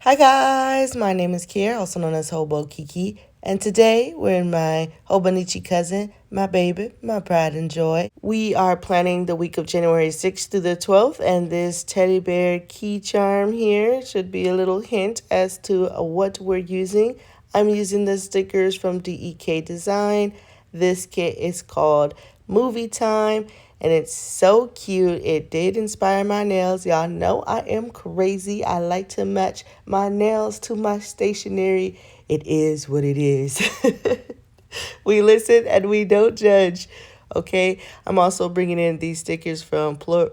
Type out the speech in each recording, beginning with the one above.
Hi guys, my name is Kier, also known as Hobokiki, and today we're in my Hobonichi cousin, my baby, my pride and joy. We are planning the week of January 6th through the 12th, and this teddy bear key charm here should be a little hint as to what we're using. I'm using the stickers from DEK Design. This kit is called Movie Time, and it's so cute. It did inspire my nails. Y'all know I am crazy. I like to match my nails to my stationery. It is what it is. We listen and we don't judge. Okay, I'm also bringing in these stickers from Fleur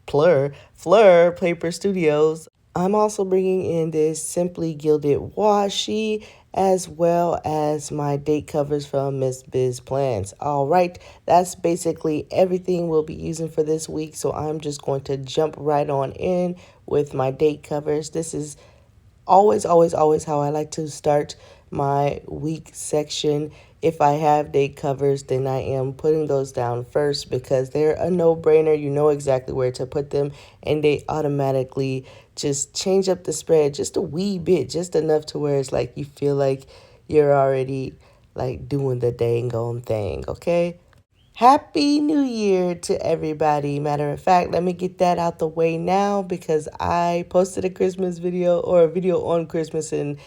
Paper Studios. I'm also bringing in this Simply Gilded washi as well as my date covers from Miss Biz Plans. All right, that's basically everything we'll be using for this week. So I'm just going to jump right on in with my date covers. This is always how I like to start my week section. If I have date covers, then I am putting those down first because they're a no-brainer. You know exactly where to put them, and they automatically just change up the spread just a wee bit, just enough to where it's like you feel like you're already like doing the dang on thing, okay? Happy New Year to everybody. Matter of fact, let me get that out the way now because I posted a Christmas video or a video on Christmas, and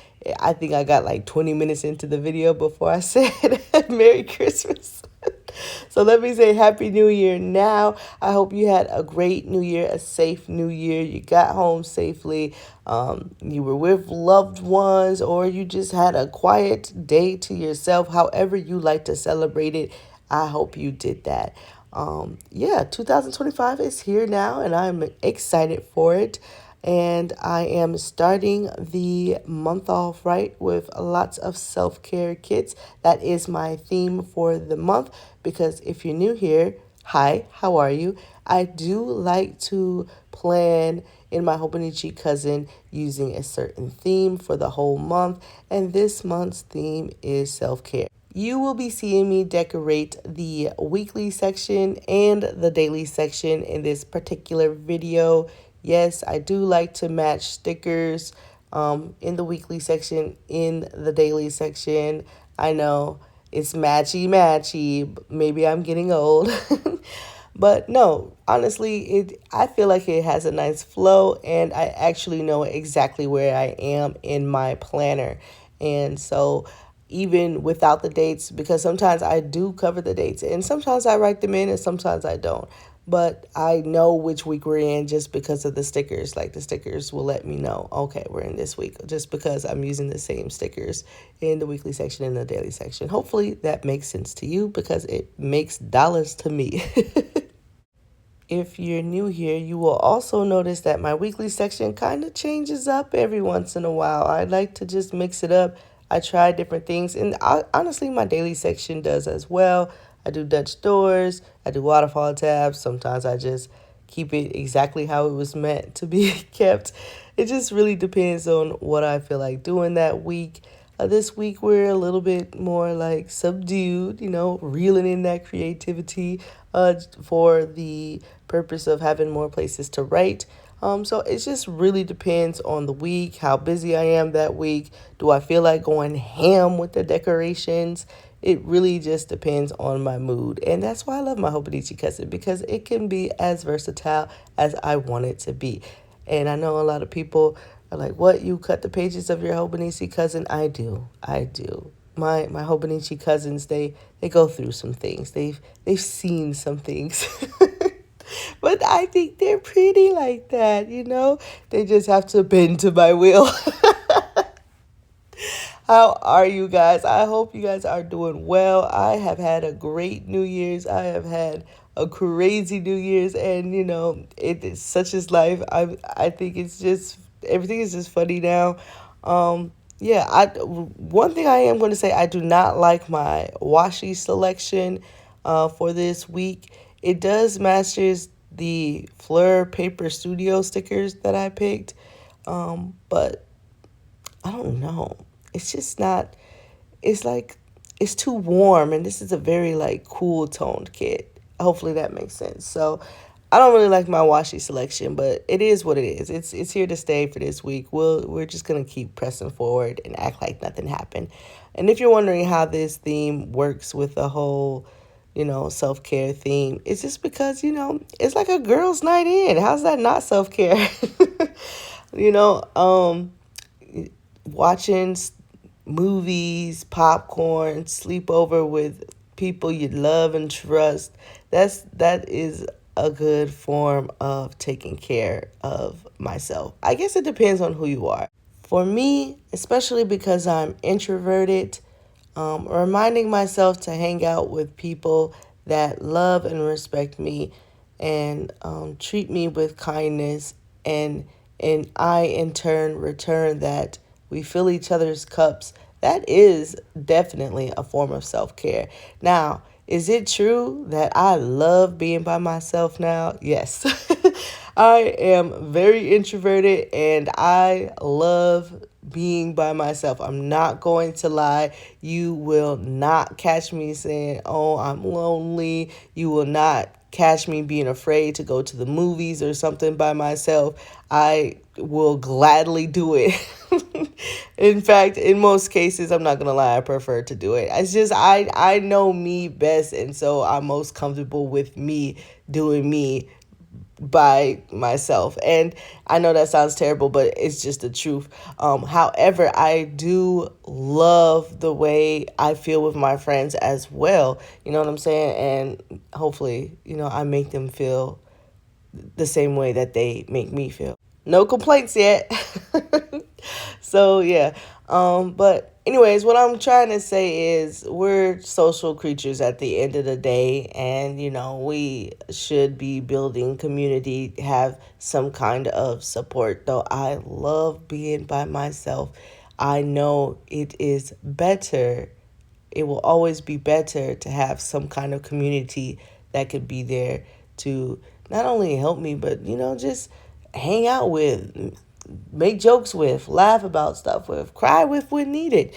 I think I got like 20 minutes into the video before I said Merry Christmas. So let me say Happy New Year now. I hope you had a great New Year, a safe New Year. You got home safely. You were with loved ones, or you just had a quiet day to yourself. However you like to celebrate it, I hope you did that. Yeah, 2025 is here now, and I'm excited for it. And I am starting the month off right with lots of self-care kits. That is my theme for the month because if you're new here, hi, how are you? I do like to plan in my Hobonichi cousin using a certain theme for the whole month, and this month's theme is self-care. You will be seeing me decorate the weekly section and the daily section in this particular video. Yes, I do like to match stickers in the weekly section, in the daily section. I know it's matchy. Maybe I'm getting old. But no, honestly, I feel like it has a nice flow, and I actually know exactly where I am in my planner. And so even without the dates, because sometimes I do cover the dates and sometimes I write them in and sometimes I don't. But I know which week we're in just because of the stickers. Like the stickers will let me know, okay, we're in this week just because I'm using the same stickers in the weekly section and the daily section. Hopefully that makes sense to you because it makes dollars to me. If you're new here, you will also notice that my weekly section kind of changes up every once in a while. I like to just mix it up. I try different things, and honestly, my daily section does as well. I do Dutch doors, I do waterfall tabs. Sometimes I just keep it exactly how it was meant to be kept. It just really depends on what I feel like doing that week. This week we're a little bit more like subdued, reeling in that creativity for the purpose of having more places to write. So it just really depends on the week, how busy I am that week. Do I feel like going ham with the decorations? It really just depends on my mood. And that's why I love my Hobonichi cousin, because it can be as versatile as I want it to be. And I know a lot of people are like, what, you cut the pages of your Hobonichi cousin? I do. My Hobonichi cousins, they go through some things. They've seen some things. But I think they're pretty like that. They just have to bend to my will. How are you guys? I hope you guys are doing well. I have had a great New Year's. I have had a crazy New Year's, and it is such as life. I think it's just everything is just funny now. Yeah, one thing I am going to say, I do not like my washi selection for this week. It does matches the Fleur Paper Studio stickers that I picked, but I don't know. It's just not, it's like, it's too warm, and this is a very like cool toned kit. Hopefully that makes sense. So I don't really like my washi selection, but it is what it is. It's here to stay for this week. We're just gonna keep pressing forward and act like nothing happened. And if you're wondering how this theme works with the whole, self-care theme, it's just because, it's like a girls' night in. How's that not self-care? you know, um, watching movies, popcorn, sleepover with people you love and trust. That is a good form of taking care of myself. I guess it depends on who you are. For me, especially because I'm introverted, reminding myself to hang out with people that love and respect me and treat me with kindness, and I in turn return that. We fill each other's cups. That is definitely a form of self-care. Now, is it true that I love being by myself now? Yes. I am very introverted and I love being by myself. I'm not going to lie. You will not catch me saying, "Oh, I'm lonely." You will not catch me being afraid to go to the movies or something by myself. I will gladly do it. In fact, in most cases, I'm not gonna lie, I prefer to do it. It's just I know me best, and so I'm most comfortable with me doing me by myself. And I know that sounds terrible, but it's just the truth. However, I do love the way I feel with my friends as well. You know what I'm saying? And hopefully, I make them feel the same way that they make me feel. No complaints yet. So yeah. But anyways, what I'm trying to say is we're social creatures at the end of the day, and we should be building community, have some kind of support. Though I love being by myself, I know it is better. It will always be better to have some kind of community that could be there to not only help me, but just hang out with, make jokes with, laugh about stuff with, cry with when needed.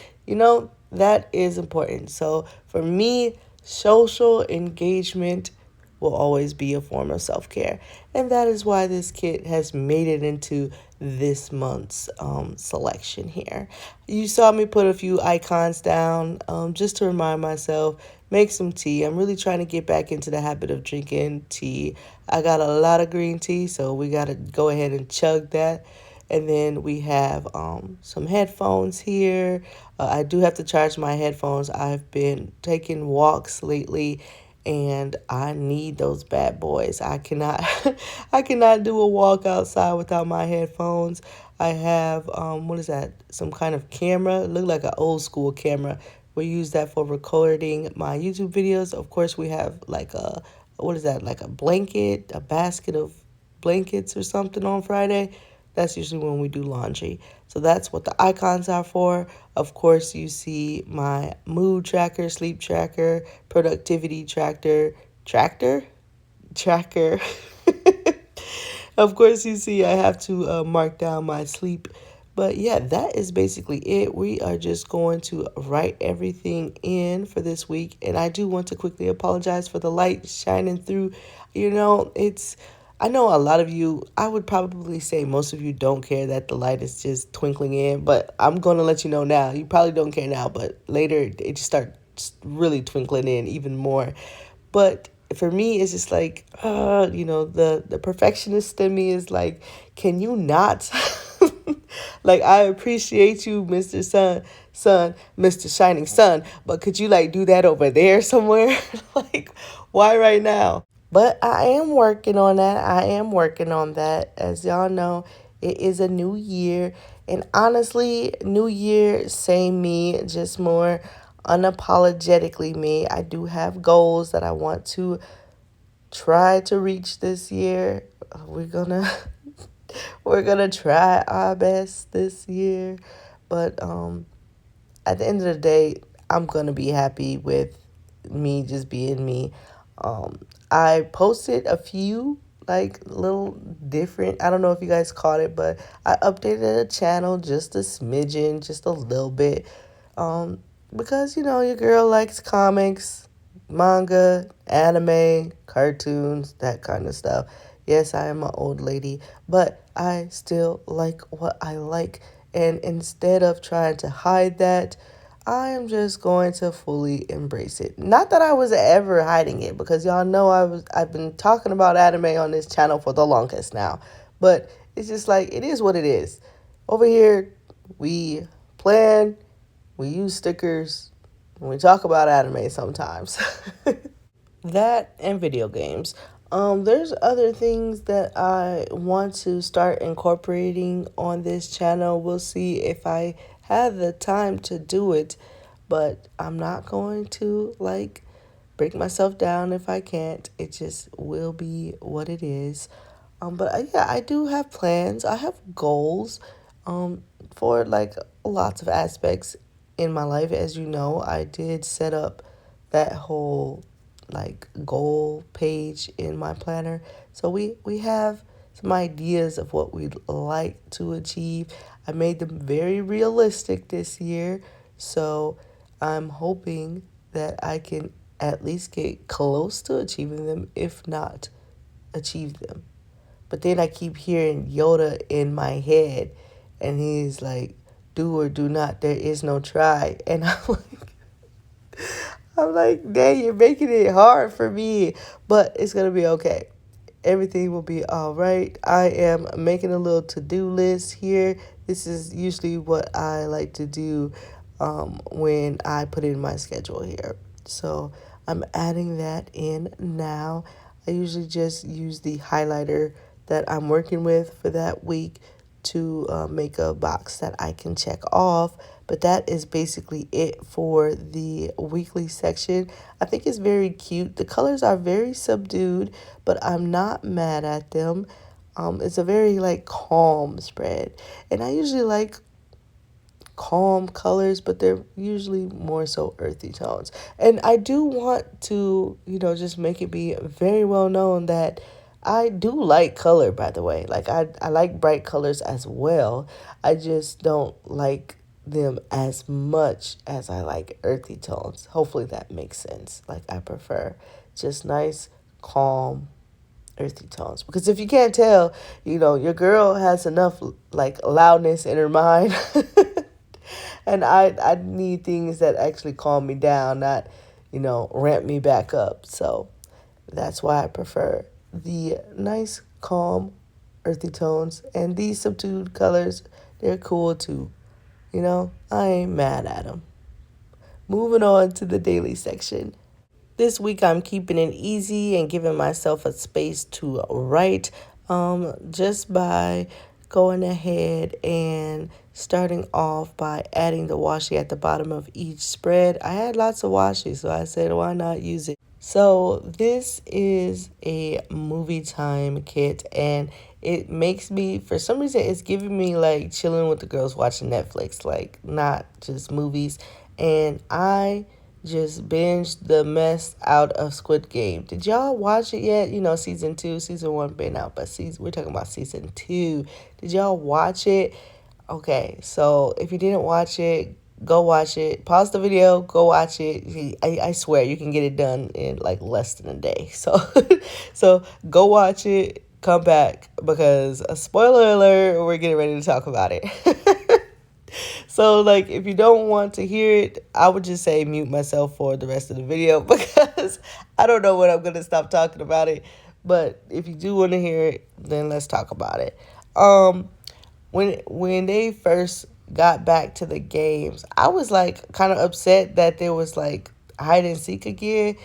That is important. So for me, social engagement will always be a form of self-care. And that is why this kit has made it into this month's selection here. You saw me put a few icons down just to remind myself, make some tea. I'm really trying to get back into the habit of drinking tea. I got a lot of green tea, so we got to go ahead and chug that. And then we have some headphones here. I do have to charge my headphones. I've been taking walks lately, and I need those bad boys. I cannot I cannot do a walk outside without my headphones. I have what is that? Some kind of camera. It looked like an old school camera. We use that for recording my YouTube videos. Of course, we have like a, what is that? Like a blanket, a basket of blankets or something on Friday. That's usually when we do laundry. So that's what the icons are for. Of course, you see my mood tracker, sleep tracker, productivity tracker. Of course, you see I have to mark down my sleep. But yeah, that is basically it. We are just going to write everything in for this week. And I do want to quickly apologize for the light shining through. I know a lot of you, I would probably say most of you don't care that the light is just twinkling in, but I'm going to let you know now. You probably don't care now, but later it just starts really twinkling in even more. But for me, it's just like, the perfectionist in me is like, can you not? Like, I appreciate you, Mr. Mr. Shining Sun, but could you like do that over there somewhere? Like, why right now? But I am working on that. I am working on that. As y'all know, it is a new year. And honestly, new year, same me, just more unapologetically me. I do have goals that I want to try to reach this year. We're gonna we're gonna try our best this year. But at the end of the day, I'm going to be happy with me just being me. Um, I posted a few like little different, I don't know if you guys caught it, but I updated the channel just a smidgen, just a little bit. Um, because, your girl likes comics. manga, anime, cartoons, that kind of stuff. Yes, I am an old lady, but I still like what I like. And instead of trying to hide that, I am just going to fully embrace it. Not that I was ever hiding it, because y'all know I've been talking about anime on this channel for the longest now. But it's just like it is what it is. Over here, we plan, we use stickers, and we talk about anime sometimes. That and video games. There's other things that I want to start incorporating on this channel. We'll see if I have the time to do it, but I'm not going to break myself down if I can't. It just will be what it is. Yeah, I do have plans. I have goals, for lots of aspects in my life. As you know, I did set up that whole goal page in my planner. So we have some ideas of what we'd like to achieve. I made them very realistic this year. So I'm hoping that I can at least get close to achieving them, if not achieve them. But then I keep hearing Yoda in my head, and he's like, "Do or do not. There is no try." And I'm like, dang, you're making it hard for me. But it's gonna be okay. Everything will be all right. I am making a little to-do list here. This is usually what I like to do when I put in my schedule here. So I'm adding that in now. I usually just use the highlighter that I'm working with for that week to make a box that I can check off. But that is basically it for the weekly section. I think it's very cute. The colors are very subdued, but I'm not mad at them. It's a very calm spread. And I usually like calm colors, but they're usually more so earthy tones. And I do want to, just make it be very well known that I do like color, by the way. I like bright colors as well. I just don't like them as much as I like earthy tones. Hopefully that makes sense. I prefer just nice, calm, earthy tones. Because if you can't tell, your girl has enough loudness in her mind. And I need things that actually calm me down, not, ramp me back up. So that's why I prefer the nice, calm, earthy tones. And these subdued colors, they're cool too. I ain't mad at them. Moving on to the daily section. This week I'm keeping it easy and giving myself a space to write, just by going ahead and starting off by adding the washi at the bottom of each spread. I had lots of washi, so I said, why not use it? So this is a movie time kit, and it makes me, for some reason, it's giving me chilling with the girls watching Netflix, not just movies. And I just binged the mess out of Squid Game. Did y'all watch it yet? Season 2, season 1 been out, but we're talking about season 2. Did y'all watch it? Okay, so if you didn't watch it, go watch it. Pause the video, go watch it. I swear you can get it done in less than a day. So, so go watch it. Come back, because a spoiler alert, we're getting ready to talk about it. So, if you don't want to hear it, I would just say mute myself for the rest of the video, because I don't know when I'm going to stop talking about it. But if you do want to hear it, then let's talk about it. When they first got back to the games, I was kind of upset that there was hide and seek again.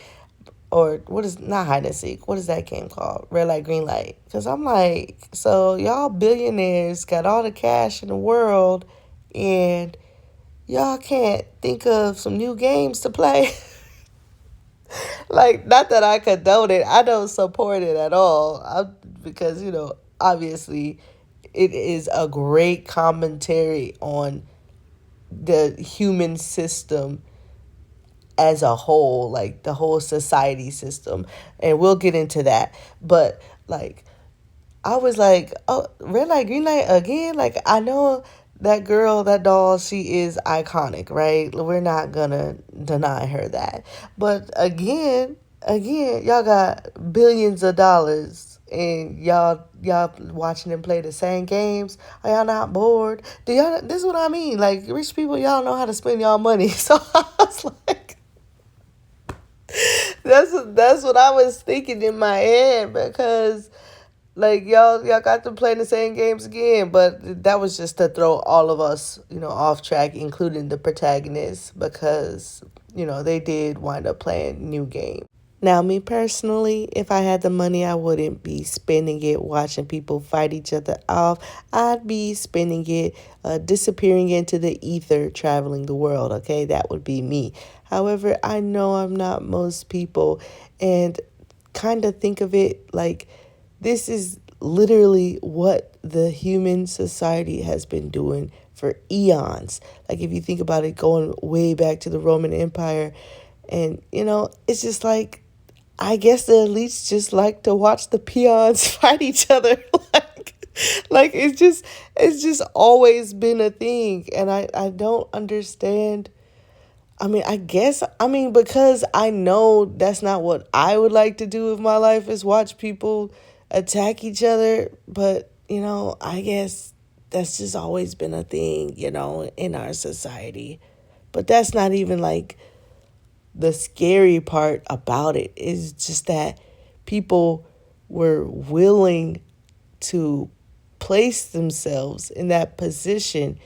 Or what is, not hide and seek, what is that game called? Red light, green light. Because I'm so y'all billionaires got all the cash in the world, and y'all can't think of some new games to play. Not that I condone it. I don't support it at all. Because, obviously it is a great commentary on the human system as a whole, the whole society system. And we'll get into that. But I was oh, red light, green light again? I know that girl, that doll, she is iconic, right? We're not gonna deny her that. But again, y'all got billions of dollars and y'all watching them play the same games. Are y'all not bored? Do y'all this is what I mean. Like rich people, y'all know how to spend y'all money. So I was like that's what I was thinking in my head because like y'all got to play the same games again, but that was just to throw all of us, off track, including the protagonists, because, they did wind up playing new games. Now, me personally, if I had the money, I wouldn't be spending it watching people fight each other off. I'd be spending it disappearing into the ether, traveling the world, okay? That would be me. However, I know I'm not most people, and kind of think of it like this is literally what the human society has been doing for eons. Like, if you think about it, going way back to the Roman Empire, and, it's just like, I guess the elites just like to watch the peons fight each other. like it's just always been a thing. And I don't understand. Because I know that's not what I would like to do with my life is watch people attack each other. But, I guess that's just always been a thing, in our society. But that's not even like the scary part about it is just that people were willing to place themselves in that position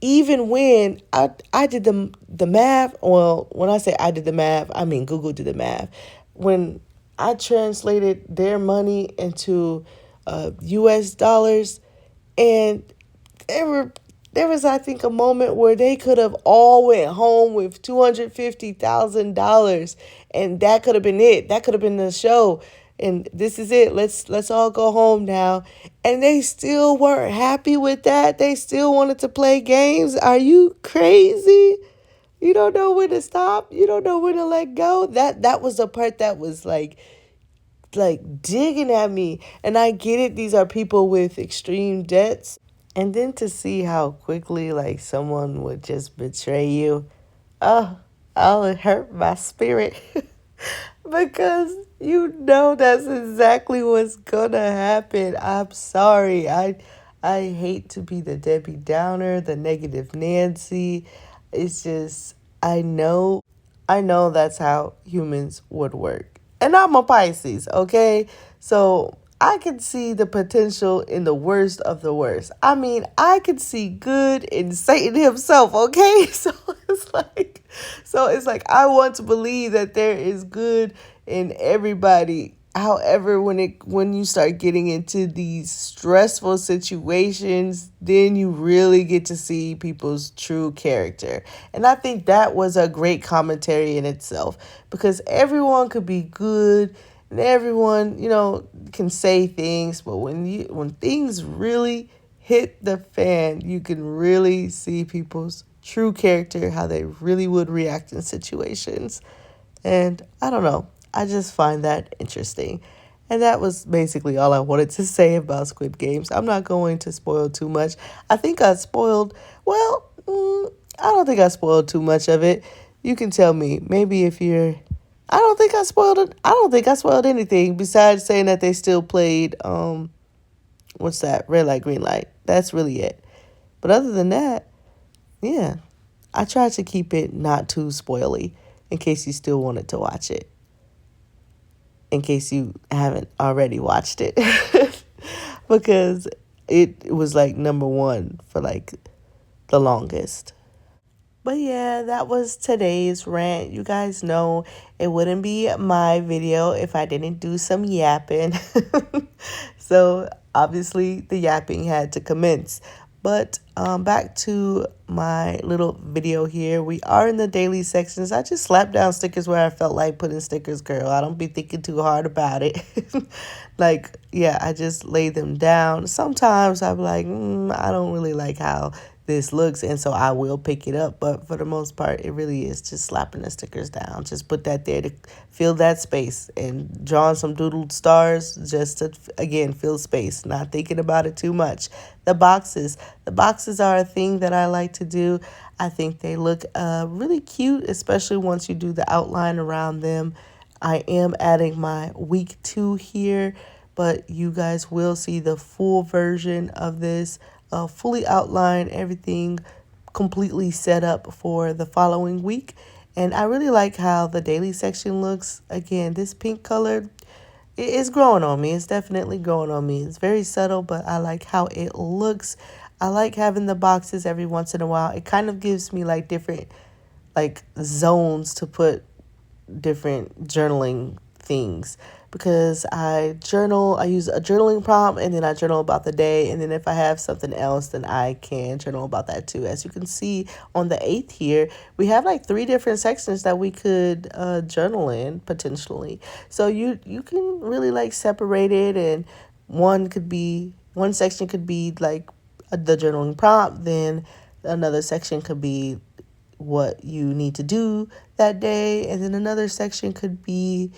even when I did the math. Well, when I say I did the math, I mean Google did the math. When I translated their money into US dollars, and there were there was, I think, a moment where they could have all went home with $250,000, and that could have been it. That could have been the show. And this is it. Let's all go home now. And they still weren't happy with that. They still wanted to play games. Are you crazy? You don't know when to stop. You don't know when to let go. That was the part that was like digging at me. And I get it. These are people with extreme debts. And then to see how quickly like someone would just betray you, it hurt my spirit. Because that's exactly what's gonna happen. I'm sorry. I hate to be the Debbie Downer, the negative Nancy. It's just I know that's how humans would work. And I'm a Pisces, okay? So I can see the potential in the worst of the worst. I mean, I can see good in Satan himself, okay? So it's like I want to believe that there is good in everybody. However, when you start getting into these stressful situations, then you really get to see people's true character. And I think that was a great commentary in itself, because everyone could be good and everyone, can say things, but when things really hit the fan, you can really see people's true character, how they really would react in situations. And I don't know. I just find that interesting. And that was basically all I wanted to say about Squid Games. I'm not going to spoil too much. I think I spoiled, well, I don't think I spoiled too much of it. You can tell me. Maybe if you're, I don't think I spoiled it. I don't think I spoiled anything besides saying that they still played, what's that? Red light, green light. That's really it. But other than that, yeah, I tried to keep it not too spoily in case you still wanted to watch it, in case you haven't already watched it, because it was like number one for like the longest. But yeah, that was today's rant. You guys know it wouldn't be my video if I didn't do some yapping. So obviously the yapping had to commence. But back to my little video here. We are in the daily sections. I just slapped down stickers where I felt like putting stickers, girl. I don't be thinking too hard about it. I just lay them down. Sometimes I'm like, I don't really like how this looks, and so I will pick it up. But for the most part, it really is just slapping the stickers down. Just put that there to fill that space, and drawing some doodled stars just to, again, fill space, not thinking about it too much. The boxes are a thing that I like to do. I think they look really cute, especially once you do the outline around them. I am adding my week 2 here, but you guys will see the full version of this, fully outlined, everything completely set up for the following week. And I really like how the daily section looks. Again, this pink color, it's growing on me. It's definitely growing on me. It's very subtle, but I like how it looks. I like having the boxes every once in a while. It kind of gives me like different like zones to put different journaling things, because I use a journaling prompt, and then I journal about the day, and then if I have something else, then I can journal about that too. As you can see on the 8th here, we have like 3 different sections that we could journal in potentially. So you can really like separate it, and one section could be like the journaling prompt, then another section could be what you need to do that day, and then another section could be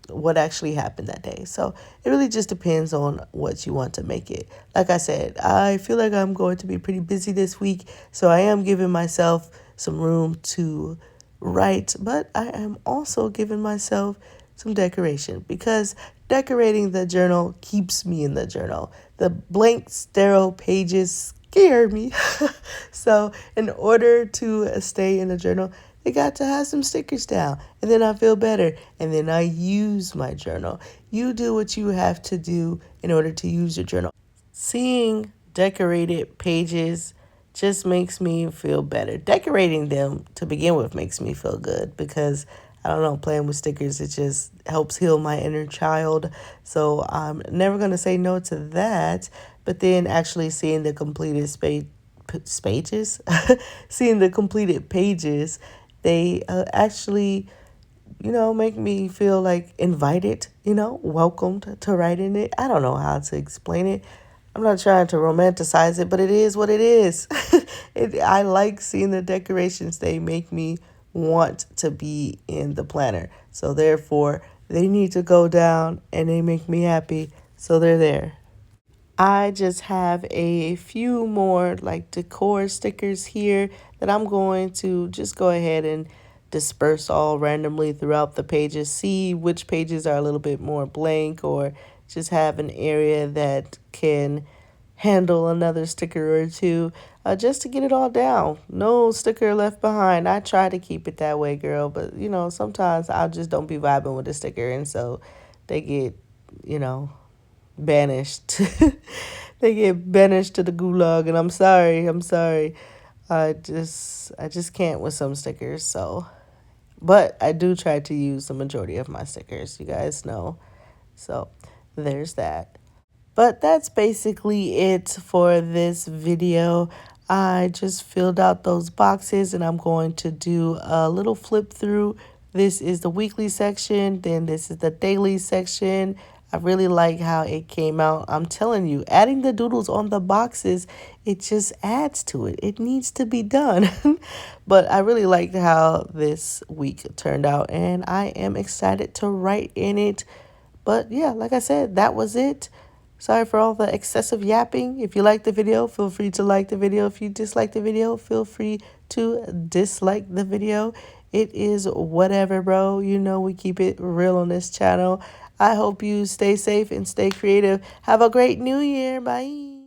what actually happened that day. So it really just depends on what you want to make it. Like I said, I feel like I'm going to be pretty busy this week, so I am giving myself some room to write, but I am also giving myself some decoration, because decorating the journal keeps me in the journal. The blank, sterile pages scare me. So in order to stay in the journal, they got to have some stickers down, and then I feel better, and then I use my journal. You do what you have to do in order to use your journal. Seeing decorated pages just makes me feel better. Decorating them to begin with makes me feel good, because I don't know, playing with stickers, it just helps heal my inner child. So I'm never going to say no to that. But then actually seeing the completed pages, seeing the completed pages, they actually, make me feel like invited, welcomed to write in it. I don't know how to explain it. I'm not trying to romanticize it, but it is what it is. I like seeing the decorations. They make me want to be in the planner. So therefore, they need to go down, and they make me happy. So they're there. I just have a few more like decor stickers here that I'm going to just go ahead and disperse all randomly throughout the pages. See which pages are a little bit more blank, or just have an area that can handle another sticker or two, just to get it all down. No sticker left behind. I try to keep it that way, girl, but sometimes I just don't be vibing with the sticker, and so they get, banished. They get banished to the gulag, and I'm sorry. I just can't with some stickers. So, but I do try to use the majority of my stickers, you guys know. So there's that. But that's basically it for this video. I just filled out those boxes, and I'm going to do a little flip through. This is the weekly section, then this is the daily section. I really like how it came out. I'm telling you, adding the doodles on the boxes, it just adds to it. It needs to be done. But I really liked how this week turned out, and I am excited to write in it. But yeah, like I said, that was it. Sorry for all the excessive yapping. If you like the video, feel free to like the video. If you dislike the video, feel free to dislike the video. It is whatever, bro. We keep it real on this channel. I hope you stay safe and stay creative. Have a great new year. Bye.